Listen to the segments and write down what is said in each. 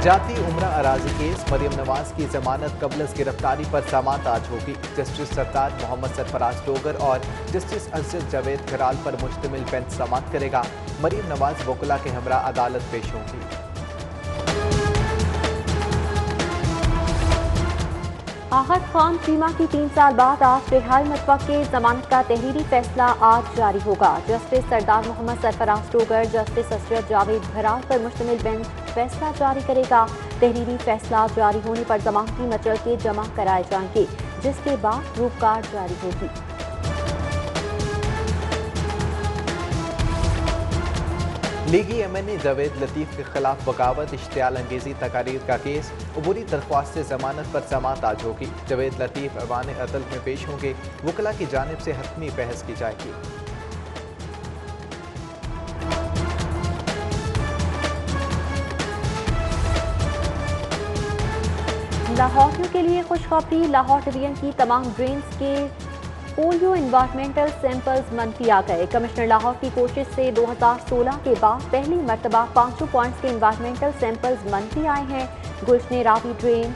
जाती उम्रा अराजी केस, मरियम नवाज की जमानत कबलस गिरफ्तारी पर समाअत आज होगी। जस्टिस सरताज मोहम्मद सरफराज डोगर और जस्टिस असद जावेद खराल पर मुश्तमिल बेंच समाअत करेगा। मरियम नवाज वकला के हमरा अदालत पेश होगी। आहत खान चीमा की 3 साल बाद आज रिहाई मुतवक्के जमानत का तहरीरी फैसला आज जारी होगा। जस्टिस सरदार मोहम्मद सरफराज डोगर, जस्टिस असद जावेद खराल पर मुश्तमिल बेंच फैसला जारी करेगा। तहरीरी फैसला जारी होने पर जमानती मचलके जमा कराए जाएंगे, जिसके बाद रूप कार्ड जारी होगी। लीगी MNA जावेद लतीफ के खिलाफ बगावत, इश्तियाल अंगेजी तकारीर का केस, अबूरी दरख्वास्त से जमानत पर समाअत आज होगी। जावेद लतीफ ऐवान अदालत में पेश होंगे। वकला की जानिब से हतमी बहस की जाएगी। लाहौरियों के लिए खुशखबरी, लाहौर डिवीजन की तमाम ड्रेन्स के पोलियो इन्वायरमेंटल सैंपल्स मनफी आ गए। कमिश्नर लाहौर की कोशिश से 2016 के बाद पहली मरतबा 5 पॉइंट्स के इन्वायरमेंटल सैंपल्स मनफी आए हैं। Gulshan Ravi drain,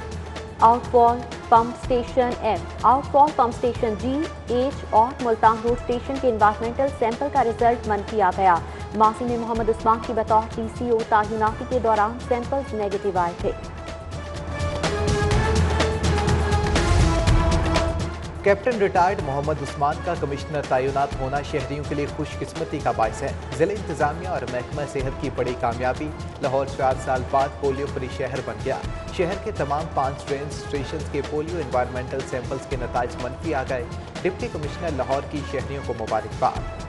outfall pump station F, outfall pump station G, H और मुल्तान रोड स्टेशन के इन्वायरमेंटल सैंपल का रिजल्ट मनफी आ गया। मासी में मोहम्मद उस्मान की बतौर TCO तैनाती के दौरान सैंपल्स नेगेटिव आए थे। कैप्टन रिटायर्ड मोहम्मद उस्मान का कमिश्नर तैनात होना शहरियों के लिए खुशकिस्मती का बायस है। जिले इंतजामिया और महकमा सेहत की बड़ी कामयाबी, लाहौर 4 साल बाद पोलियो फ्री शहर बन गया। शहर के तमाम 5 ट्रेन स्टेशन के पोलियो इन्वायरमेंटल सैंपल्स के नताइज मनफी आ गए। डिप्टी कमिश्नर लाहौर की शहरियों को मुबारकबाद।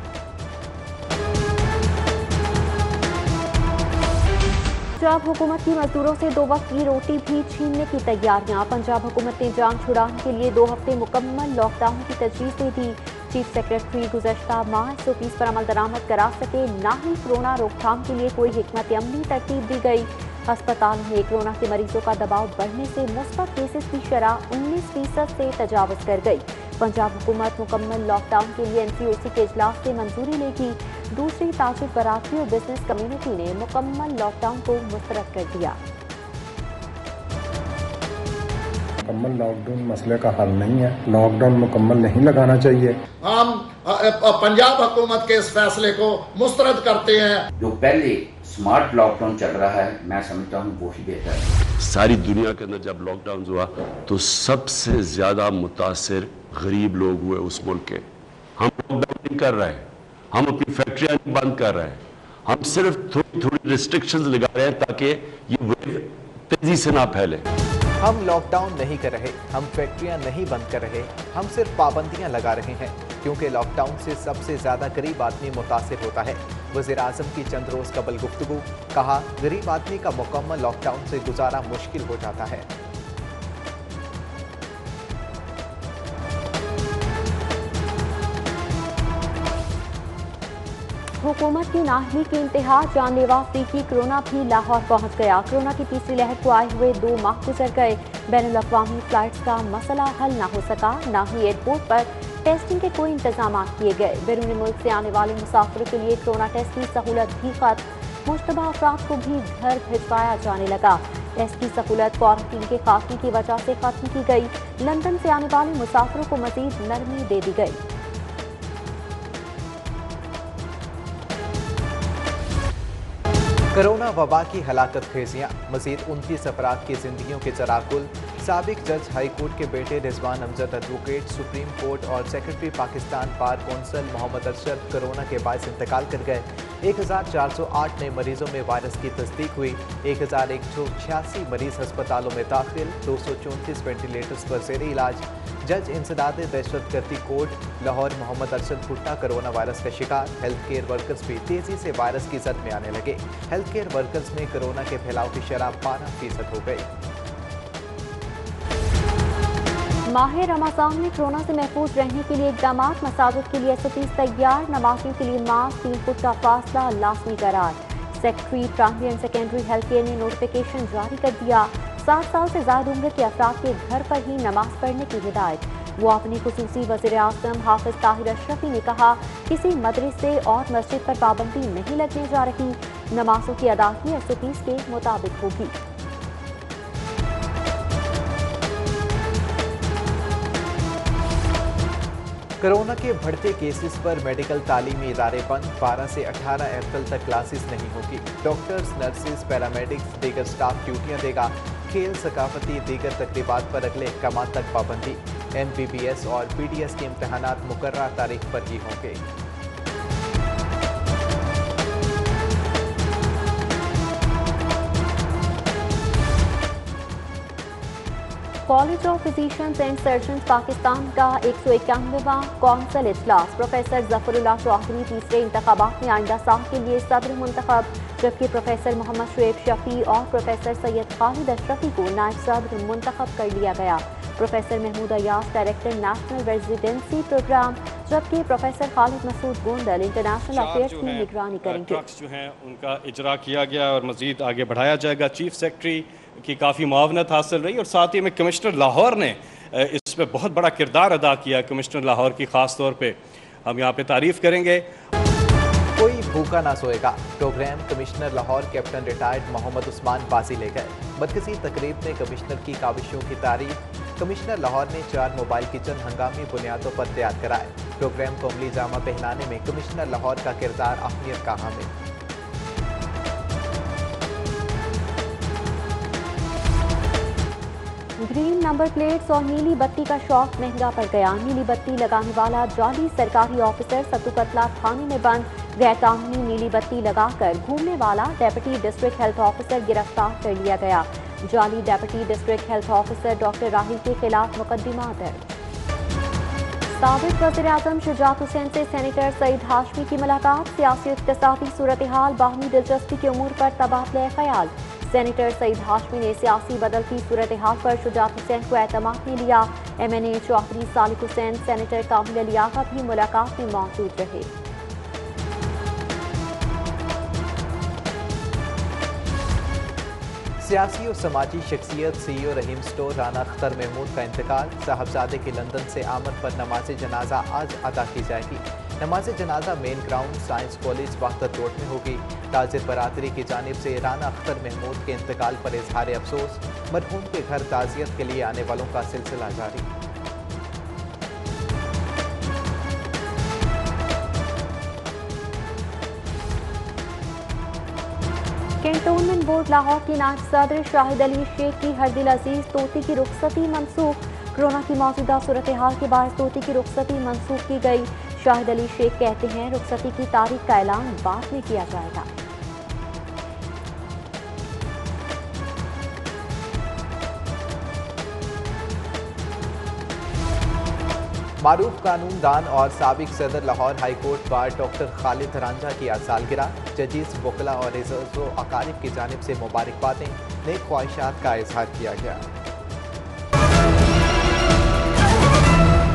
पंजाब हुकूमत की मजदूरों से 2 वक्त की रोटी भी छीनने की तैयारियां। पंजाब हुकूमत ने जान छुड़ाने के लिए 2 हफ्ते मुकम्मल लॉकडाउन की तजवीज़ दे दी। चीफ सेक्रेटरी गुज़श्ता माह SOPs पर अमल दरामद करा सके, ना ही कोरोना रोकथाम के लिए कोई हिकमत अमली तरतीब दी गई। अस्पताल में कोरोना के मरीजों का दबाव बढ़ने से मुस्बत केसेस की शरह 19% से तजावज़ कर गई। पंजाब हुकूमत मुकम्मल लॉकडाउन के लिए NCOC के इजलास से मंजूरी लेगी। दूसरी ताजिर बरादरी और बिजनेस कम्युनिटी ने मुकम्मल लॉकडाउन को मुस्तरद कर दिया। मुकम्मल लॉकडाउन मसले का हल नहीं है, लॉकडाउन मुकम्मल नहीं लगाना चाहिए। हम पंजाब हुकूमत के इस फैसले को मुस्तरद करते हैं। जो पहले स्मार्ट लॉकडाउन चल रहा है, मैं समझता हूँ वो ही बेहतर है। सारी दुनिया के अंदर जब लॉकडाउन हुआ तो सबसे ज्यादा मुतासिर गरीब लोग हुए उस मुल्क के। हम लॉकडाउन नहीं कर रहे हैं, हम अपनी फैक्ट्रियां नहीं बंद कर रहे हैं, हम सिर्फ थोड़ी थोड़ी रिस्ट्रिक्शंस लगा रहे हैं ताकि ये वेव तेजी से ना फैले। हम लॉकडाउन नहीं कर रहे, हम फैक्ट्रियां नहीं बंद कर रहे, हम सिर्फ पाबंदियां लगा रहे हैं, क्योंकि लॉकडाउन से सबसे ज्यादा गरीब आदमी मुतासिर होता है। वज़ीर आज़म की चंद रोज कबल गुफ्तगू, कहा गरीब आदमी का मुकम्मल लॉकडाउन से गुजारा मुश्किल हो जाता है। हुकूमत की नाहली की इंतहा, जानलेवा अफ्रीकी कोरोना भी लाहौर पहुंच गया। कोरोना की तीसरी लहर को आए हुए 2 माह गुजर गए। बैनुल-अक़वामी फ्लाइट्स का मसला हल न हो सका, न ही एयरपोर्ट पर टेस्टिंग के कोई इंतजाम किए गए। बैरून मुल्क से आने वाले मुसाफिरों के लिए कोरोना टेस्ट की सहूलत भी खत्म। मुश्तबा अफराद को भी घर भिजवाया जाने लगा। टेस्ट की सहूलत क्वारंटीन के खात्मे की वजह से खत्म की गई। लंदन से आने वाले मुसाफिरों को मजीद नरमी दे दी गई। कोरोना वबा की हलाकत खेजियाँ, मजीद 29 अफराद की जिंदगियों के चराकुल। साबिक जज हाई कोर्ट के बेटे Rizwan Amjad advocate, supreme court और secretary Pakistan bar council Mohammad Arshad corona के बायस इंतकाल कर गए। 1408 नए मरीजों में वायरस की तस्दीक हुई। 1186 मरीज अस्पतालों में दाखिल, 234 वेंटिलेटर्स पर ज़ेर इलाज। जज इंसदाद दहशतगर्दी कोर्ट लाहौर मोहम्मद अरशद भुट्टा कोरोना वायरस का शिकार। हेल्थ केयर वर्कर्स भी तेजी से वायरस की जद में आने लगे। हेल्थ केयर वर्कर्स में कोरोना के फैलाव की शरह 12% हो गई। माह रमज़ान में कोरोना से महफूज रहने के लिए इक़दाम। मसाजिद के लिए SOPs तैयार, नमाजियों के लिए मास्क, 3 फुट का फासला लाजमी करार। Secretary primary and secondary health care ने नोटिफिकेशन जारी कर दिया। 60 साल से ज्यादा उम्र के अफराद के घर पर ही नमाज पढ़ने की हिदायत। वो अपने खुसूसी वज़ीर आज़म हाफिज ताहिर अशरफी ने कहा, किसी मदरसे और मस्जिद पर पाबंदी नहीं लगने जा रही, नमाजों की अदायगी SOPs के मुताबिक होगी। कोरोना के बढ़ते केसेस पर मेडिकल तालीमी इदारे बंद। 12 से 18 अप्रैल तक क्लासेस नहीं होगी। डॉक्टर्स, नर्सेज, पैरामेडिक्स, दीगर स्टाफ ड्यूटियां देगा। खेल, सकाफती दीगर तकरीबात पर अगले अहकाम तक पाबंदी। MBBS और PDS के इम्तहानात मुकर्रर तारीख पर ही होंगे। College of physicians and surgeons Pakistan का 191वां कौंसल इजलास। प्रोफेसर जफरुल्लाह चौधरी तीसरे इंतखाबात में आइंदा साल के लिए सदर मुंतखब, जबकि प्रोफेसर मोहम्मद शुएब शफी और प्रोफेसर सैयद खालिद अशरफी को नायब सदर मुंतखब कर लिया गया। Professor Mahmood Ayaz director national residency programme, जबकि professor Khalid Masood Gondal international affairs की निगरानी करेंगे। ट्रक्स जो हैं उनका इजरा किया गया और मजीद आगे बढ़ाया जाएगा। चीफ सेक्रेटरी की काफ़ी मुआवनत हासिल रही और साथ ही में कमिश्नर लाहौर ने इस पर बहुत बड़ा किरदार अदा किया। कमिश्नर लाहौर की ख़ास तौर पे हम यहाँ पे तारीफ़ करेंगे। कोई भूखा ना सोएगा programme commissioner Lahore captain retired Mohammad Usman बाजी ले गए। मरकजी तकरीब में कमिश्नर की काविशों की तारीफ। कमिश्नर लाहौर ने 4 मोबाइल किचन हंगामी बुनियादों पर तैयार कराए। प्रोग्राम को अमली जामा पहनाने में कमिश्नर लाहौर का किरदार अहमियत का हामिल। ग्रीन नंबर प्लेट्स और नीली बत्ती का शौक महंगा पड़ गया। नीली बत्ती लगाने वाला जाली सरकारी ऑफिसर सतुकतला थाने में बंद। गैर कानूनी नीली बत्ती लगाकर घूमने वाला डेप्यूटी डिस्ट्रिक्ट हेल्थ ऑफिसर गिरफ्तार कर लिया गया। जाली deputy district health officer doctor Rahil के खिलाफ मुकदमा दर्ज। साबिक वज़ीर-ए-आज़म शुजात हुसैन से सेनेटर सईद हाशमी की मुलाकात। सियासी इक़्तिसादी सूरत हाल, बाहमी दिलचस्पी के उमूर पर तबादला ख्याल। सेनेटर सईद हाशमी ने सियासी बदलती सूरत हाल पर शुजात हुसैन को एतमाद में लिया। MNA चौधरी सालिक हुसैन, सेनेटर कामिल अली आगा भी मुलाकात में मौजूद रहे। सियासी और समाजी शख्सियत CEO रहीम स्टोर राना अख्तर महमूद का इंतकाल। साहबजादे की लंदन से आमद पर नमाज जनाजा आज अदा की जाएगी। नमाज जनाजा मेन ग्राउंड साइंस कॉलेज वाख्तर रोड में होगी। ताजिर बरादरी की जानिब से राना अख्तर महमूद के इंतकाल पर इजहार अफसोस। मरहूम के घर ताजियत के लिए आने वालों का सिलसिला जारी। कैंटोनमेंट बोर्ड लाहौर के नायब सदर शाहिद अली शेख की हरदिल अजीज तोती की रुखसती मनसूख। कोरोना की मौजूदा सूरत हाल के बायस तोती की रुखसती मनसूख की गई। शाहिद अली शेख कहते हैं रुखसती की तारीख का ऐलान बाद में किया जाएगा। मारूफ कानूनदान और साबिक सदर Lahore high court bar doctor Khalid Ranjha की आज सालगिरह। जजेस, वकला और इज़्ज़ो अकारिब की जानिब से मुबारकबादें, नेक ख्वाहिशात का इजहार किया गया।